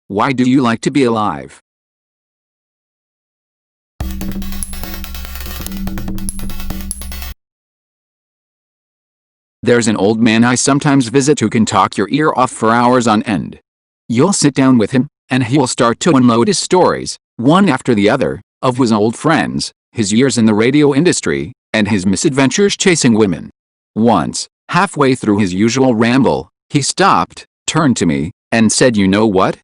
Why do you like to be alive? There's an old man I sometimes visit who can talk your ear off for hours on end. You'll sit down with him, and he'll start to unload his stories, one after the other, of his old friends, his years in the radio industry, and his misadventures chasing women. Once, halfway through his usual ramble, he stopped, turned to me, and said, "You know what?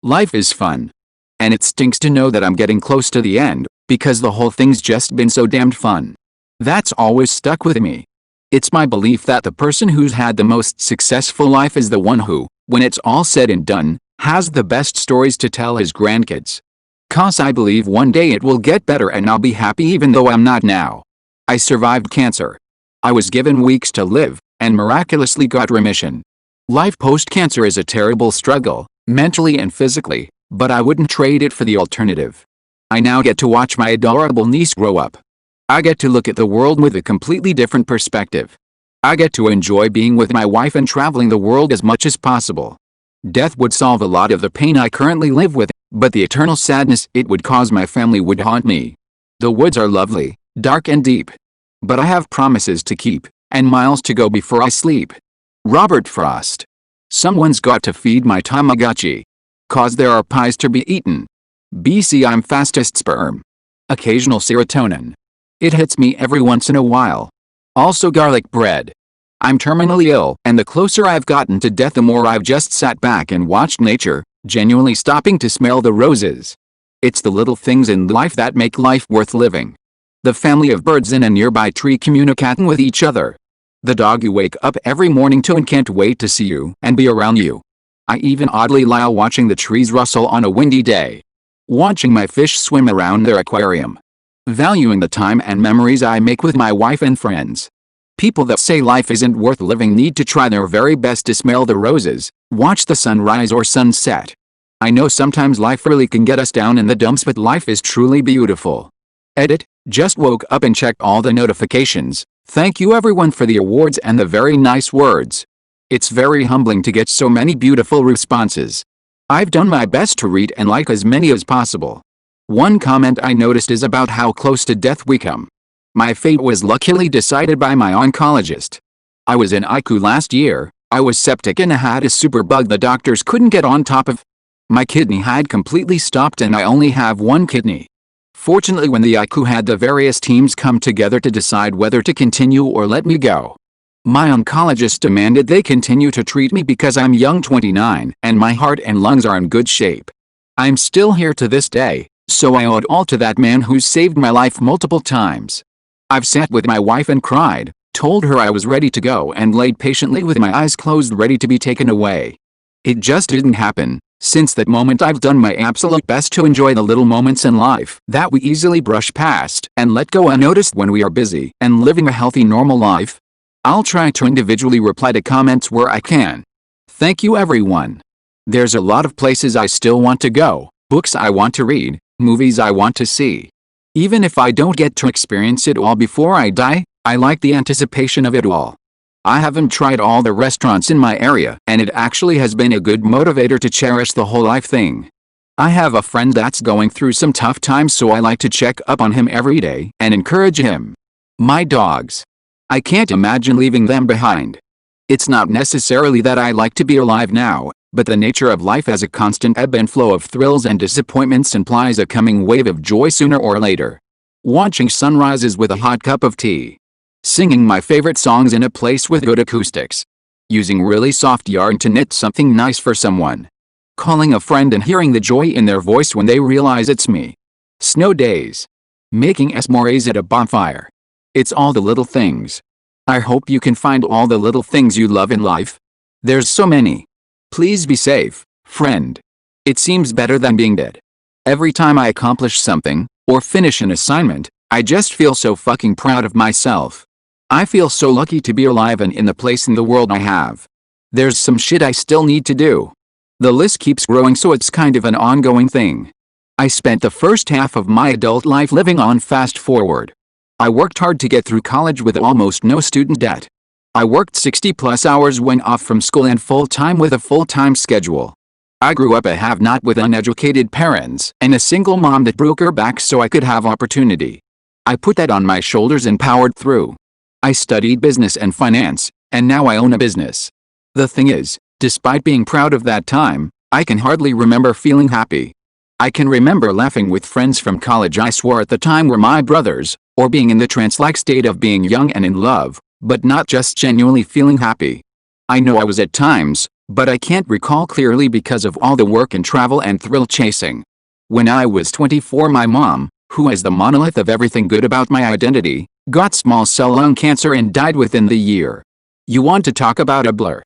Life is fun. And it stinks to know that I'm getting close to the end, because the whole thing's just been so damned fun." That's always stuck with me. It's my belief that the person who's had the most successful life is the one who, when it's all said and done, has the best stories to tell his grandkids. 'Cause I believe one day it will get better and I'll be happy even though I'm not now. I survived cancer. I was given weeks to live, and miraculously got remission. Life post-cancer is a terrible struggle, mentally and physically, but I wouldn't trade it for the alternative. I now get to watch my adorable niece grow up. I get to look at the world with a completely different perspective. I get to enjoy being with my wife and traveling the world as much as possible. Death would solve a lot of the pain I currently live with, but the eternal sadness it would cause my family would haunt me. The woods are lovely, dark and deep. But I have promises to keep, and miles to go before I sleep. Robert Frost. Someone's got to feed my Tamagotchi. 'Cause there are pies to be eaten. BC, I'm fastest sperm. Occasional serotonin. It hits me every once in a while. Also garlic bread. I'm terminally ill, and the closer I've gotten to death the more I've just sat back and watched nature, genuinely stopping to smell the roses. It's the little things in life that make life worth living. The family of birds in a nearby tree communicating with each other. The dog you wake up every morning to and can't wait to see you and be around you. I even oddly lie watching the trees rustle on a windy day. Watching my fish swim around their aquarium. Valuing the time and memories I make with my wife and friends. People that say life isn't worth living need to try their very best to smell the roses, watch the sunrise or sunset. I know sometimes life really can get us down in the dumps, but life is truly beautiful. Edit, just woke up and checked all the notifications. Thank you everyone for the awards and the very nice words. It's very humbling to get so many beautiful responses. I've done my best to read and like as many as possible. One comment I noticed is about how close to death we come. My fate was luckily decided by my oncologist. I was in ICU last year, I was septic and I had a superbug the doctors couldn't get on top of. My kidney had completely stopped and I only have one kidney. Fortunately, when the ICU had the various teams come together to decide whether to continue or let me go, my oncologist demanded they continue to treat me because I'm young, 29, and my heart and lungs are in good shape. I'm still here to this day, so I owe it all to that man who's saved my life multiple times. I've sat with my wife and cried, told her I was ready to go, and laid patiently with my eyes closed ready to be taken away. It just didn't happen. Since that moment I've done my absolute best to enjoy the little moments in life that we easily brush past and let go unnoticed when we are busy and living a healthy normal life. I'll try to individually reply to comments where I can. Thank you everyone. There's a lot of places I still want to go, books I want to read, movies I want to see. Even if I don't get to experience it all before I die, I like the anticipation of it all. I haven't tried all the restaurants in my area, and it actually has been a good motivator to cherish the whole life thing. I have a friend that's going through some tough times, so I like to check up on him every day and encourage him. My dogs. I can't imagine leaving them behind. It's not necessarily that I like to be alive now, but the nature of life as a constant ebb and flow of thrills and disappointments implies a coming wave of joy sooner or later. Watching sunrises with a hot cup of tea. Singing my favorite songs in a place with good acoustics. Using really soft yarn to knit something nice for someone. Calling a friend and hearing the joy in their voice when they realize it's me. Snow days. Making s'mores at a bonfire. It's all the little things. I hope you can find all the little things you love in life. There's so many. Please be safe, friend. It seems better than being dead. Every time I accomplish something, or finish an assignment, I just feel so fucking proud of myself. I feel so lucky to be alive and in the place in the world I have. There's some shit I still need to do. The list keeps growing, so it's kind of an ongoing thing. I spent the first half of my adult life living on fast forward. I worked hard to get through college with almost no student debt. I worked 60+ hours when off from school and full-time with a full-time schedule. I grew up a have-not with uneducated parents and a single mom that broke her back so I could have opportunity. I put that on my shoulders and powered through. I studied business and finance, and now I own a business. The thing is, despite being proud of that time, I can hardly remember feeling happy. I can remember laughing with friends from college I swore at the time were my brothers, or being in the trance-like state of being young and in love, but not just genuinely feeling happy. I know I was at times, but I can't recall clearly because of all the work and travel and thrill chasing. When I was 24, my mom, who is the monolith of everything good about my identity, got small cell lung cancer and died within the year. You want to talk about a blur?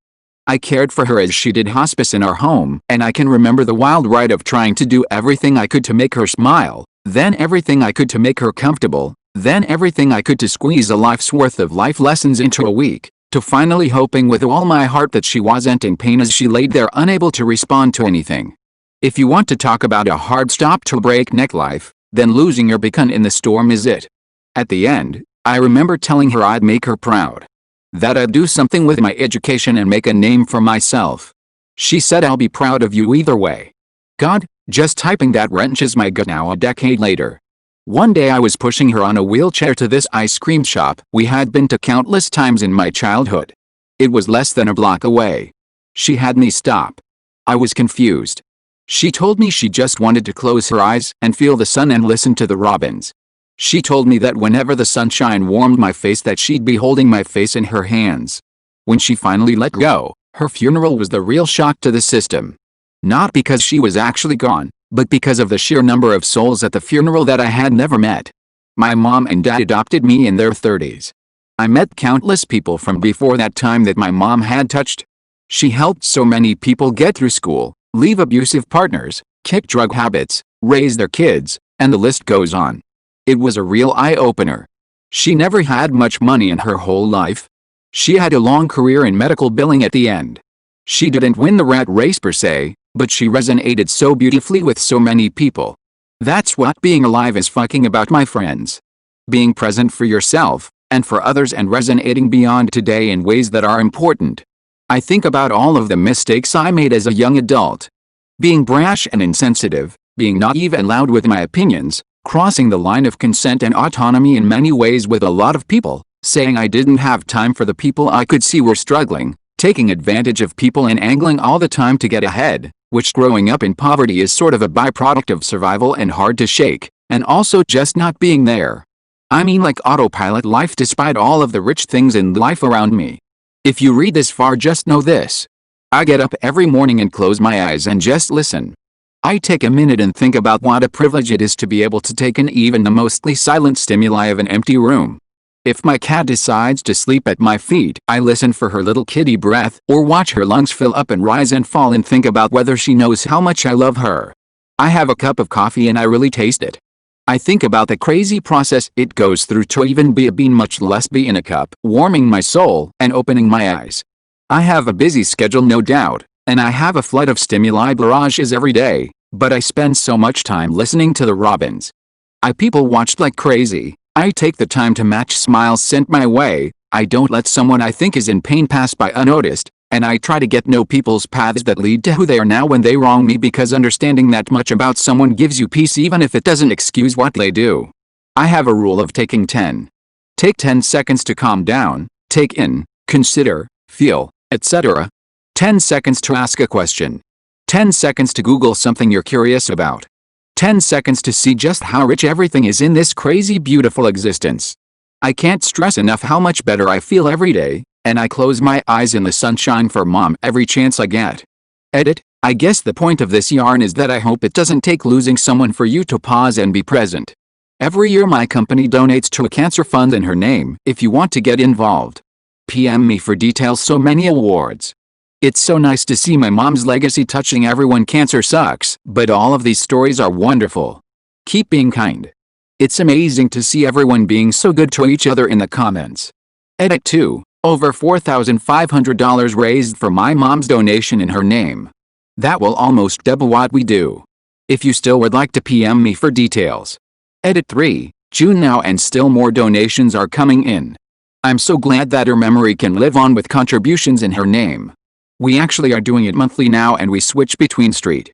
I cared for her as she did hospice in our home, and I can remember the wild ride of trying to do everything I could to make her smile, then everything I could to make her comfortable, then everything I could to squeeze a life's worth of life lessons into a week, to finally hoping with all my heart that she wasn't in pain as she laid there unable to respond to anything. If you want to talk about a hard stop to breakneck life, then losing your beacon in the storm is it. At the end, I remember telling her I'd make her proud. That I'd do something with my education and make a name for myself. She said I'll be proud of you either way. God, just typing that wrenches my gut now a decade later. One day I was pushing her on a wheelchair to this ice cream shop we had been to countless times in my childhood. It was less than a block away. She had me stop. I was confused. She told me she just wanted to close her eyes and feel the sun and listen to the robins. She told me that whenever the sunshine warmed my face that she'd be holding my face in her hands. When she finally let go, her funeral was the real shock to the system. Not because she was actually gone, but because of the sheer number of souls at the funeral that I had never met. My mom and dad adopted me in their 30s. I met countless people from before that time that my mom had touched. She helped so many people get through school, leave abusive partners, kick drug habits, raise their kids, and the list goes on. It was a real eye-opener. She never had much money in her whole life. She had a long career in medical billing at the end. She didn't win the rat race per se, but she resonated so beautifully with so many people. That's what being alive is fucking about, my friends. Being present for yourself, and for others, and resonating beyond today in ways that are important. I think about all of the mistakes I made as a young adult. Being brash and insensitive, being naive and loud with my opinions, crossing the line of consent and autonomy in many ways with a lot of people, saying I didn't have time for the people I could see were struggling, taking advantage of people and angling all the time to get ahead, which growing up in poverty is sort of a byproduct of survival and hard to shake, and also just not being there. I mean, like autopilot life despite all of the rich things in life around me. If you read this far, just know this. I get up every morning and close my eyes and just listen. I take a minute and think about what a privilege it is to be able to take in even the mostly silent stimuli of an empty room. If my cat decides to sleep at my feet, I listen for her little kitty breath, or watch her lungs fill up and rise and fall and think about whether she knows how much I love her. I have a cup of coffee and I really taste it. I think about the crazy process it goes through to even be a bean, much less be in a cup, warming my soul and opening my eyes. I have a busy schedule, no doubt, and I have a flood of stimuli barrages every day, but I spend so much time listening to the robins. I people watched like crazy. I take the time to match smiles sent my way. I don't let someone I think is in pain pass by unnoticed, and I try to get know people's paths that lead to who they are now when they wrong me, because understanding that much about someone gives you peace even if it doesn't excuse what they do. I have a rule of taking 10. Take 10 seconds to calm down, take in, consider, feel, etc. 10 seconds to ask a question. 10 seconds to Google something you're curious about. 10 seconds to see just how rich everything is in this crazy beautiful existence. I can't stress enough how much better I feel every day, and I close my eyes in the sunshine for Mom every chance I get. Edit. I guess the point of this yarn is that I hope it doesn't take losing someone for you to pause and be present. Every year my company donates to a cancer fund in her name if you want to get involved. PM me for details. So many awards. It's so nice to see my mom's legacy touching everyone. Cancer sucks, but all of these stories are wonderful. Keep being kind. It's amazing to see everyone being so good to each other in the comments. Edit 2. Over $4,500 raised for my mom's donation in her name. That will almost double what we do. If you still would like to PM me for details. Edit 3. June now and still more donations are coming in. I'm so glad that her memory can live on with contributions in her name. We actually are doing it monthly now and we switch between Street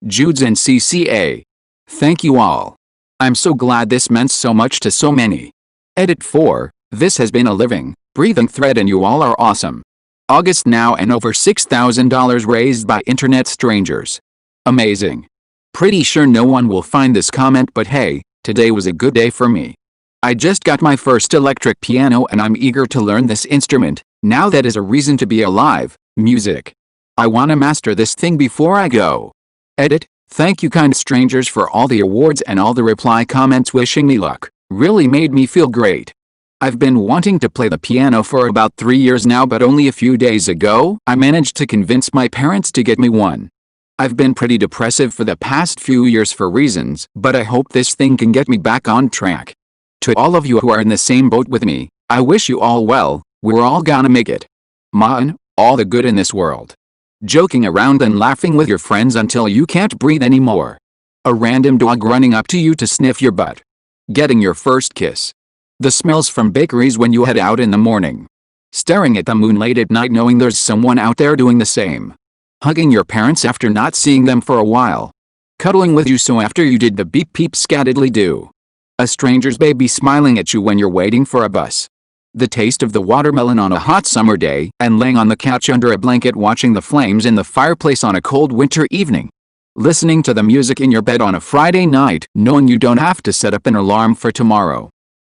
Jude's and CCA. Thank you all. I'm so glad this meant so much to so many. Edit 4. This has been a living, breathing thread and you all are awesome. August now and over $6,000 raised by internet strangers. Amazing. Pretty sure no one will find this comment, but hey, today was a good day for me. I just got my first electric piano and I'm eager to learn this instrument. Now that is a reason to be alive. Music. I wanna master this thing before I go. Edit. Thank you kind strangers for all the awards and all the reply comments wishing me luck. Really made me feel great. I've been wanting to play the piano for about 3 years now, but only a few days ago, I managed to convince my parents to get me one. I've been pretty depressive for the past few years for reasons, but I hope this thing can get me back on track. To all of you who are in the same boat with me, I wish you all well. We're all gonna make it. Man, all the good in this world. Joking around and laughing with your friends until you can't breathe anymore. A random dog running up to you to sniff your butt. Getting your first kiss. The smells from bakeries when you head out in the morning. Staring at the moon late at night knowing there's someone out there doing the same. Hugging your parents after not seeing them for a while. Cuddling with you so after you did the beep beep scattedly do. A stranger's baby smiling at you when you're waiting for a bus. The taste of the watermelon on a hot summer day, and laying on the couch under a blanket watching the flames in the fireplace on a cold winter evening. Listening to the music in your bed on a Friday night, knowing you don't have to set up an alarm for tomorrow.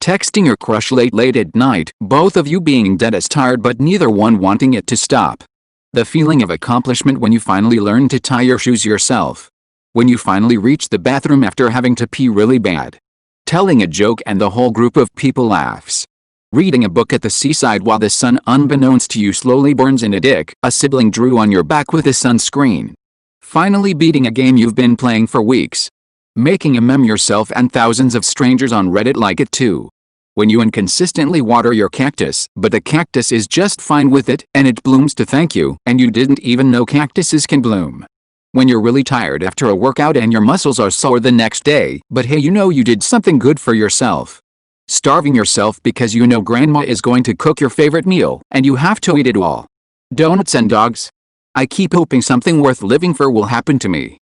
Texting your crush late at night, both of you being dead as tired but neither one wanting it to stop. The feeling of accomplishment when you finally learn to tie your shoes yourself. When you finally reach the bathroom after having to pee really bad. Telling a joke and the whole group of people laughs. Reading a book at the seaside while the sun unbeknownst to you slowly burns in a dick a sibling drew on your back with a sunscreen. Finally beating a game you've been playing for weeks. Making a meme yourself and thousands of strangers on Reddit like it too. When you inconsistently water your cactus, but the cactus is just fine with it and it blooms to thank you and you didn't even know cactuses can bloom. When you're really tired after a workout and your muscles are sore the next day, but hey, you know you did something good for yourself. Starving yourself because you know grandma is going to cook your favorite meal and you have to eat it all. Donuts and dogs. I keep hoping something worth living for will happen to me.